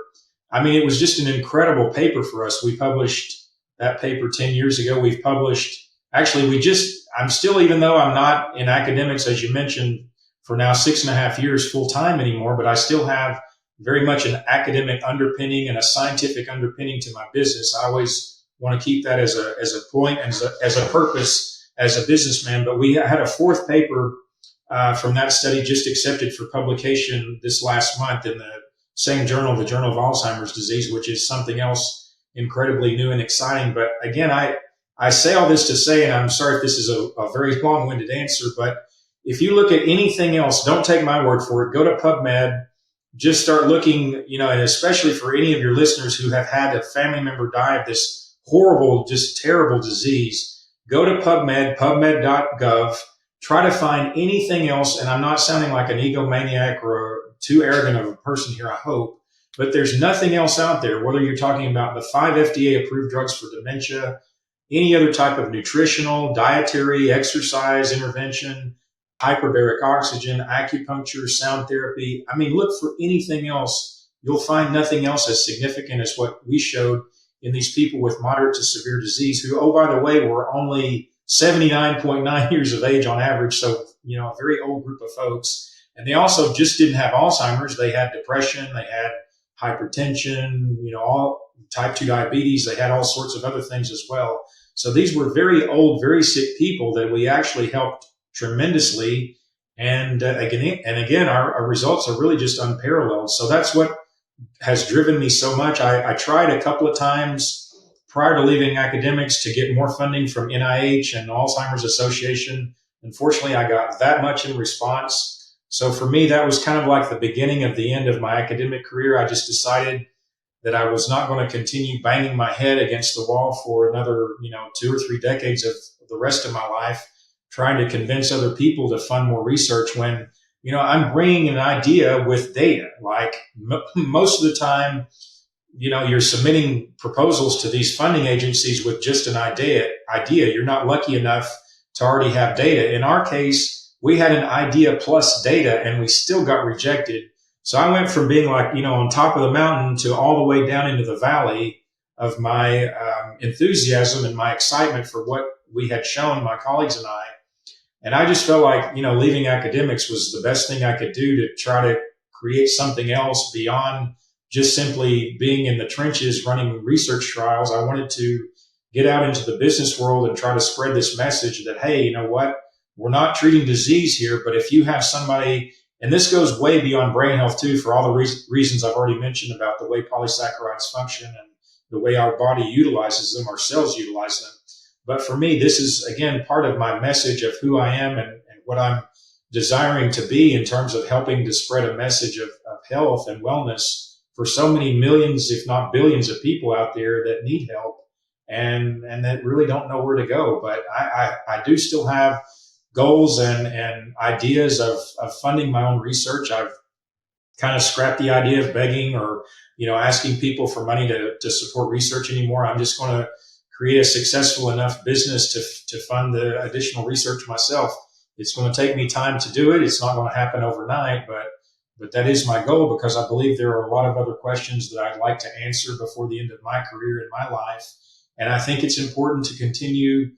I mean, it was just an incredible paper for us. We published that paper 10 years ago. We've published, I'm still, even though I'm not in academics, as you mentioned, for now 6.5 years full time anymore, but I still have very much an academic underpinning and a scientific underpinning to my business. I always want to keep that as a point and as a purpose as a businessman. But we had a fourth paper from that study just accepted for publication this last month in the same journal, the Journal of Alzheimer's Disease, which is something else incredibly new and exciting. But again, I say all this to say, and I'm sorry if this is a very long-winded answer, but if you look at anything else, don't take my word for it. Go to PubMed. Just start looking, and especially for any of your listeners who have had a family member die of this horrible, just terrible disease, go to PubMed, pubmed.gov, try to find anything else. And I'm not sounding like an egomaniac or too arrogant of a person here, I hope, but there's nothing else out there, whether you're talking about the 5 FDA approved drugs for dementia, any other type of nutritional, dietary, exercise intervention, hyperbaric oxygen, acupuncture, sound therapy. I mean, look for anything else. You'll find nothing else as significant as what we showed in these people with moderate to severe disease who, oh, by the way, were only 79.9 years of age on average. So, a very old group of folks. And they also just didn't have Alzheimer's. They had depression. They had hypertension, all type 2 diabetes. They had all sorts of other things as well. So these were very old, very sick people that we actually helped tremendously. And again, our results are really just unparalleled. So that's what has driven me so much. I tried a couple of times prior to leaving academics to get more funding from NIH and Alzheimer's Association. Unfortunately, I got that much in response. So for me, that was kind of like the beginning of the end of my academic career. I just decided that I was not going to continue banging my head against the wall for another, 2 or 3 decades of the rest of my life, trying to convince other people to fund more research when, I'm bringing an idea with data. Like most of the time, you're submitting proposals to these funding agencies with just an idea. You're not lucky enough to already have data. In our case, we had an idea plus data and we still got rejected. So I went from being like, on top of the mountain to all the way down into the valley of my enthusiasm and my excitement for what we had shown, my colleagues and I. And I just felt like, leaving academics was the best thing I could do to try to create something else beyond just simply being in the trenches running research trials. I wanted to get out into the business world and try to spread this message that, hey, you know what? We're not treating disease here, but if you have somebody, and this goes way beyond brain health too, for all the reasons I've already mentioned about the way polysaccharides function and the way our body utilizes them, our cells utilize them. But for me, this is, again, part of my message of who I am and what I'm desiring to be in terms of helping to spread a message of health and wellness for so many millions, if not billions of people out there that need help and that really don't know where to go. But I do still have goals and ideas of funding my own research. I've kind of scrapped the idea of begging or, asking people for money to support research anymore. I'm just going to create a successful enough business to fund the additional research myself. It's going to take me time to do it. It's not going to happen overnight, but that is my goal, because I believe there are a lot of other questions that I'd like to answer before the end of my career in my life. And I think it's important to continue,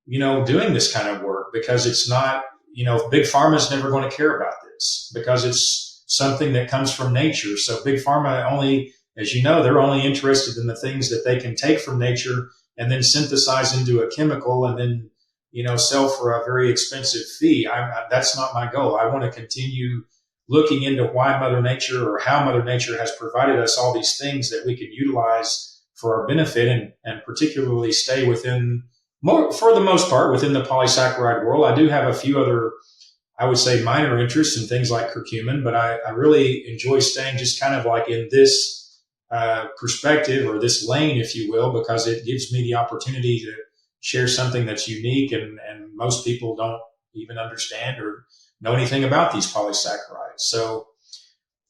doing this kind of work, because it's not, big pharma is never going to care about this because it's something that comes from nature. So big pharma only, as you know, they're only interested in the things that they can take from nature and then synthesize into a chemical and then, sell for a very expensive fee. That's not my goal. I want to continue looking into why Mother Nature, or how Mother Nature has provided us all these things that we can utilize for our benefit, and particularly stay within, for the most part, within the polysaccharide world. I do have a few other, I would say, minor interests in things like curcumin, but I really enjoy staying just kind of like in this perspective, or this lane, if you will, because it gives me the opportunity to share something that's unique and most people don't even understand or know anything about these polysaccharides. So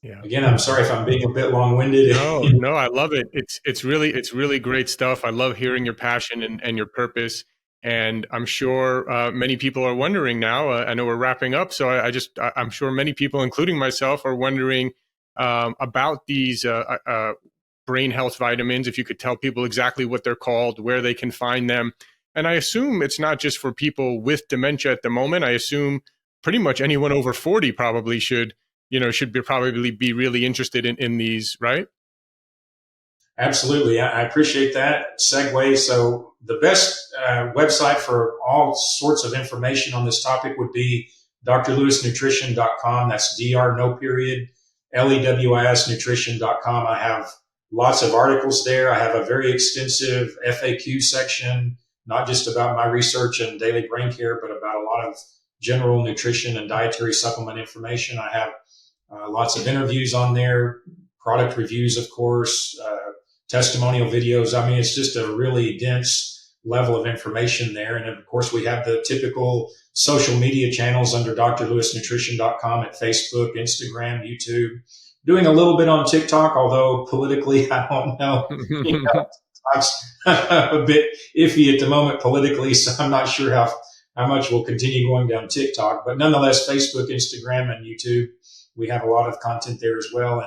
Yeah. again, I'm sorry if I'm being a bit long-winded. No, I love it. It's really great stuff. I love hearing your passion and your purpose. And I'm sure many people are wondering now. I know we're wrapping up, so I'm sure many people, including myself, are wondering about these brain health vitamins. If you could tell people exactly what they're called, where they can find them. And I assume it's not just for people with dementia at the moment. I assume pretty much anyone over 40 probably should probably be really interested in these, right? Absolutely. I appreciate that segue. So the best website for all sorts of information on this topic would be drlewisnutrition.com. That's DR, no period, LEWIS nutrition.com. I have lots of articles there. I have a very extensive FAQ section, not just about my research and daily brain care, but about a lot of general nutrition and dietary supplement information. I have lots of interviews on there, product reviews, of course, testimonial videos. I mean, it's just a really dense level of information there. And of course, we have the typical social media channels under drlewisnutrition.com at Facebook, Instagram, YouTube. Doing a little bit on TikTok, although politically, I don't know. TikTok's a bit iffy at the moment politically, so I'm not sure how much we'll continue going down TikTok. But nonetheless, Facebook, Instagram, and YouTube, we have a lot of content there as well.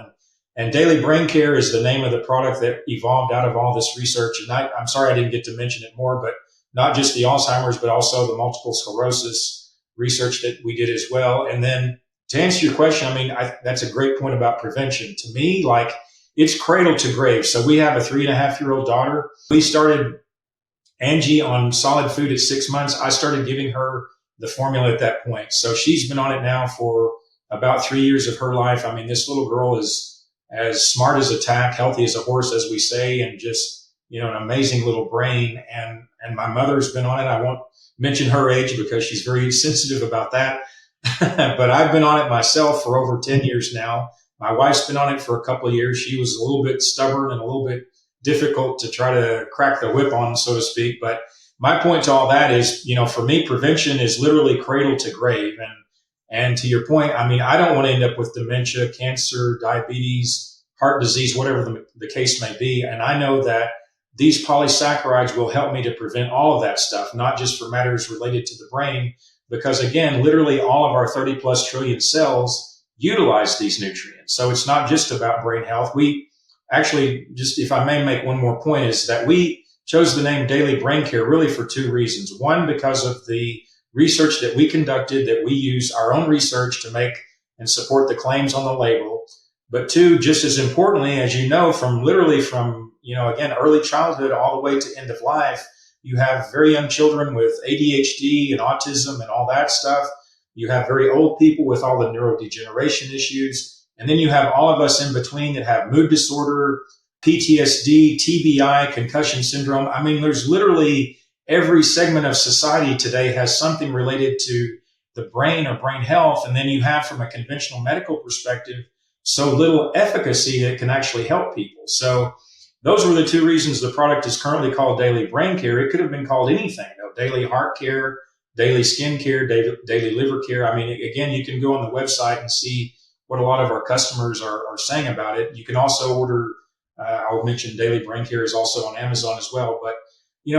And Daily Brain Care is the name of the product that evolved out of all this research. And I'm sorry I didn't get to mention it more, but not just the Alzheimer's, but also the multiple sclerosis research that we did as well. And then to answer your question, I mean, that's a great point about prevention. To me, like, it's cradle to grave. So we have a 3.5-year-old daughter. We started Angie on solid food at 6 months. I started giving her the formula at that point. So she's been on it now for about 3 years of her life. I mean, this little girl is as smart as a tack, healthy as a horse, as we say, and just, an amazing little brain. And my mother's been on it. I won't mention her age because she's very sensitive about that. But I've been on it myself for over 10 years now. My wife's been on it for a couple of years. She was a little bit stubborn and a little bit difficult to try to crack the whip on, so to speak. But my point to all that is, for me, prevention is literally cradle to grave. And to your point, I mean, I don't want to end up with dementia, cancer, diabetes, heart disease, whatever the case may be. And I know that these polysaccharides will help me to prevent all of that stuff, not just for matters related to the brain, because again, literally all of our 30 plus trillion cells utilize these nutrients. So it's not just about brain health. actually, just if I may make one more point, is that we chose the name Daily Brain Care really for two reasons. One, because of the research that we conducted, that we use our own research to make and support the claims on the label. But two, just as importantly, as you know, from again, early childhood all the way to end of life, you have very young children with ADHD and autism and all that stuff. You have very old people with all the neurodegeneration issues. And then you have all of us in between that have mood disorder, PTSD, TBI, concussion syndrome. I mean, there's literally every segment of society today has something related to the brain or brain health. And then you have, from a conventional medical perspective, so little efficacy that can actually help people. So those were the two reasons the product is currently called Daily Brain Care. It could have been called anything, though. Daily Heart Care, Daily Skin Care, Daily Liver Care. I mean, again, you can go on the website and see what a lot of our customers are saying about it. You can also order, I'll mention Daily Brain Care is also on Amazon as well. But,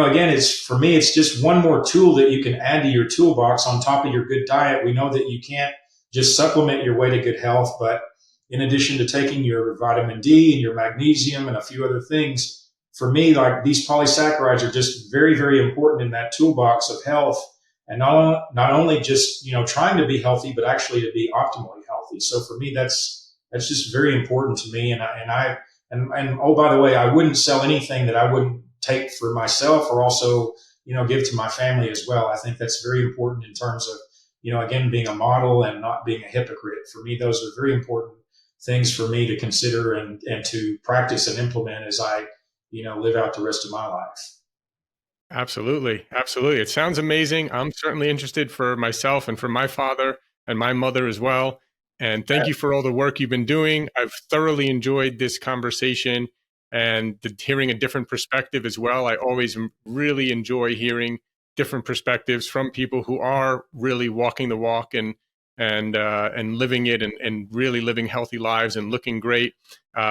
again, for me, it's just one more tool that you can add to your toolbox on top of your good diet. We know that you can't just supplement your way to good health, but in addition to taking your vitamin D and your magnesium and a few other things, for me, like, these polysaccharides are just very, very important in that toolbox of health. And not only just, trying to be healthy, but actually to be optimally healthy. So for me, that's just very important to me. And oh, by the way, I wouldn't sell anything that I wouldn't take for myself or also, give to my family as well. I think that's very important in terms of, again, being a model and not being a hypocrite. For me, those are very important things for me to consider and to practice and implement as I, live out the rest of my life. Absolutely. Absolutely. It sounds amazing. I'm certainly interested for myself and for my father and my mother as well. And thank you for all the work you've been doing. I've thoroughly enjoyed this conversation and hearing a different perspective as well. I always really enjoy hearing different perspectives from people who are really walking the walk and living it and really living healthy lives and looking great.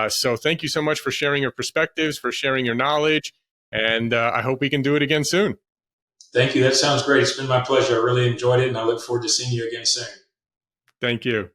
So thank you so much for sharing your perspectives, for sharing your knowledge. And I hope we can do it again soon. Thank you. That sounds great. It's been my pleasure. I really enjoyed it, and I look forward to seeing you again soon. Thank you.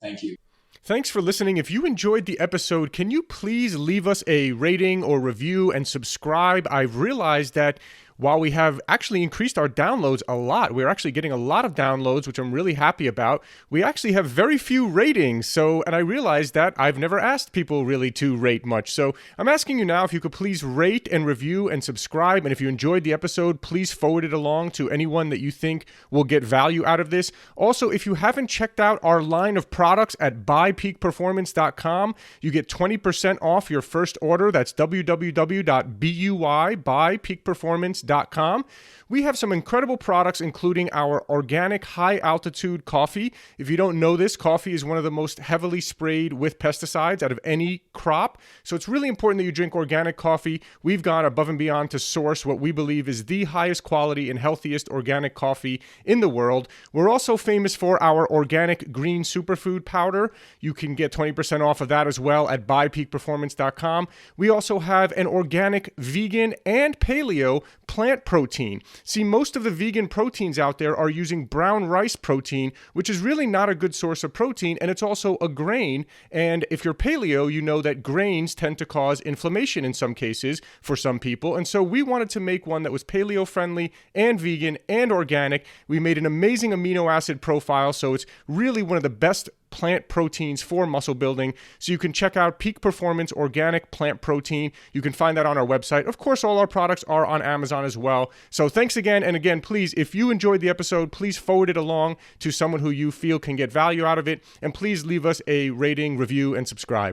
Thank you. Thanks for listening. If you enjoyed the episode, can you please leave us a rating or review and subscribe? I've realized that while we have actually increased our downloads a lot, we're actually getting a lot of downloads, which I'm really happy about. We actually have very few ratings. And I realized that I've never asked people really to rate much. So I'm asking you now if you could please rate and review and subscribe. And if you enjoyed the episode, please forward it along to anyone that you think will get value out of this. Also, if you haven't checked out our line of products at buypeakperformance.com, you get 20% off your first order. That's www.buypeakperformance.com. We have some incredible products, including our organic high-altitude coffee. If you don't know this, coffee is one of the most heavily sprayed with pesticides out of any crop. So it's really important that you drink organic coffee. We've gone above and beyond to source what we believe is the highest quality and healthiest organic coffee in the world. We're also famous for our organic green superfood powder. You can get 20% off of that as well at buypeakperformance.com. We also have an organic vegan and paleo plant protein. See, most of the vegan proteins out there are using brown rice protein, which is really not a good source of protein, and it's also a grain. And if you're paleo, you know that grains tend to cause inflammation in some cases for some people. And so we wanted to make one that was paleo friendly and vegan and organic. We made an amazing amino acid profile, so it's really one of the best plant proteins for muscle building. So you can check out Peak Performance Organic Plant Protein. You can find that on our website. Of course, all our products are on Amazon as well. So thanks again. And again, please, if you enjoyed the episode, please forward it along to someone who you feel can get value out of it. And please leave us a rating, review, and subscribe.